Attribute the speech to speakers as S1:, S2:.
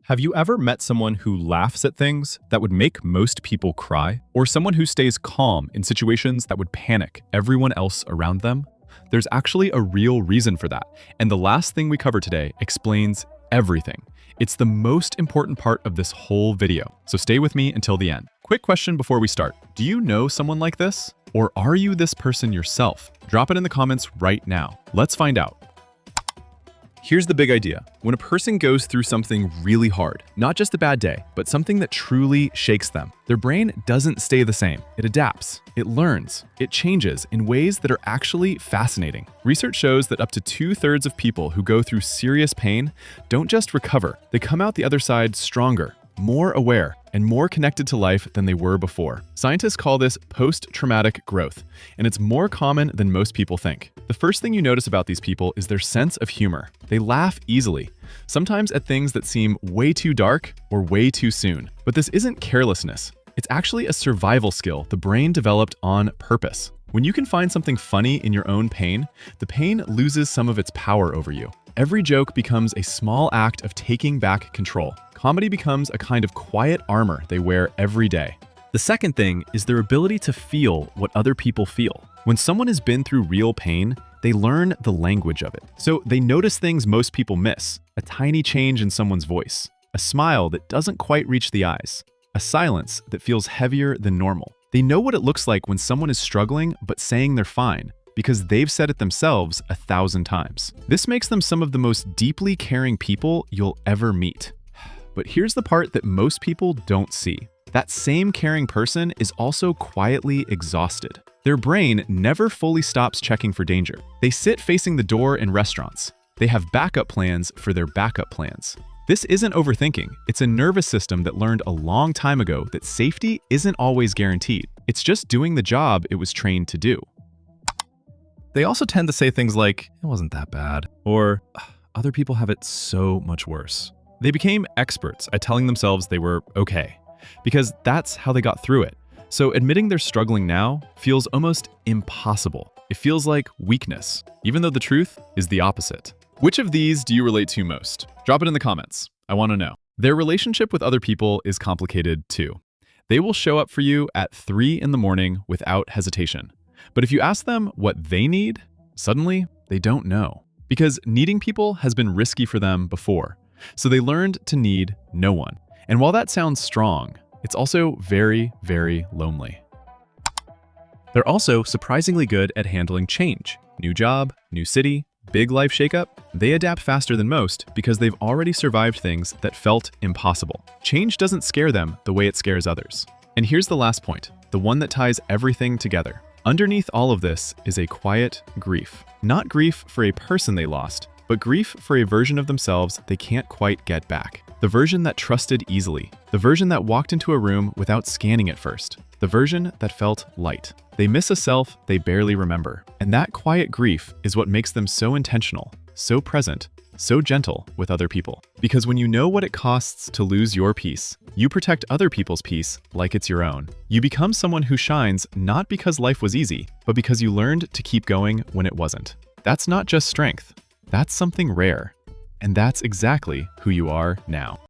S1: Have you ever met someone who laughs at things that would make most people cry? Or someone who stays calm in situations that would panic everyone else around them? There's actually a real reason for that, and the last thing we cover today explains everything. It's the most important part of this whole video, so stay with me until the end. Quick question before we start. Do you know someone like this? Or are you this person yourself? Drop it in the comments right now. Let's find out. Here's the big idea. When a person goes through something really hard, not just a bad day, but something that truly shakes them, their brain doesn't stay the same. It adapts, it learns, it changes in ways that are actually fascinating. Research shows that up to 2/3 of people who go through serious pain don't just recover, they come out the other side stronger, more aware, and more connected to life than they were before. Scientists call this post-traumatic growth, and it's more common than most people think. The first thing you notice about these people is their sense of humor. They laugh easily, sometimes at things that seem way too dark or way too soon. But this isn't carelessness. It's actually a survival skill the brain developed on purpose. When you can find something funny in your own pain, the pain loses some of its power over you. Every joke becomes a small act of taking back control. Comedy becomes a kind of quiet armor they wear every day. The second thing is their ability to feel what other people feel. When someone has been through real pain, they learn the language of it. So they notice things most people miss: a tiny change in someone's voice, a smile that doesn't quite reach the eyes, a silence that feels heavier than normal. They know what it looks like when someone is struggling but saying they're fine, because they've said it themselves 1,000 times. This makes them some of the most deeply caring people you'll ever meet. But here's the part that most people don't see. That same caring person is also quietly exhausted. Their brain never fully stops checking for danger. They sit facing the door in restaurants. They have backup plans for their backup plans. This isn't overthinking. It's a nervous system that learned a long time ago that safety isn't always guaranteed. It's just doing the job it was trained to do. They also tend to say things like, "It wasn't that bad," or "Other people have it so much worse." They became experts at telling themselves they were okay, because that's how they got through it. So admitting they're struggling now feels almost impossible. It feels like weakness, even though the truth is the opposite. Which of these do you relate to most? Drop it in the comments. I want to know. Their relationship with other people is complicated too. They will show up for you at 3 in the morning without hesitation. But if you ask them what they need, suddenly they don't know. Because needing people has been risky for them before. So they learned to need no one. And while that sounds strong, it's also very, very lonely. They're also surprisingly good at handling change. New job, new city, big life shakeup. They adapt faster than most because they've already survived things that felt impossible. Change doesn't scare them the way it scares others. And here's the last point, the one that ties everything together. Underneath all of this is a quiet grief. Not grief for a person they lost, but grief for a version of themselves they can't quite get back. The version that trusted easily. The version that walked into a room without scanning it first. The version that felt light. They miss a self they barely remember. And that quiet grief is what makes them so intentional, so present, so gentle with other people. Because when you know what it costs to lose your peace, you protect other people's peace like it's your own. You become someone who shines not because life was easy, but because you learned to keep going when it wasn't. That's not just strength. That's something rare. And that's exactly who you are now.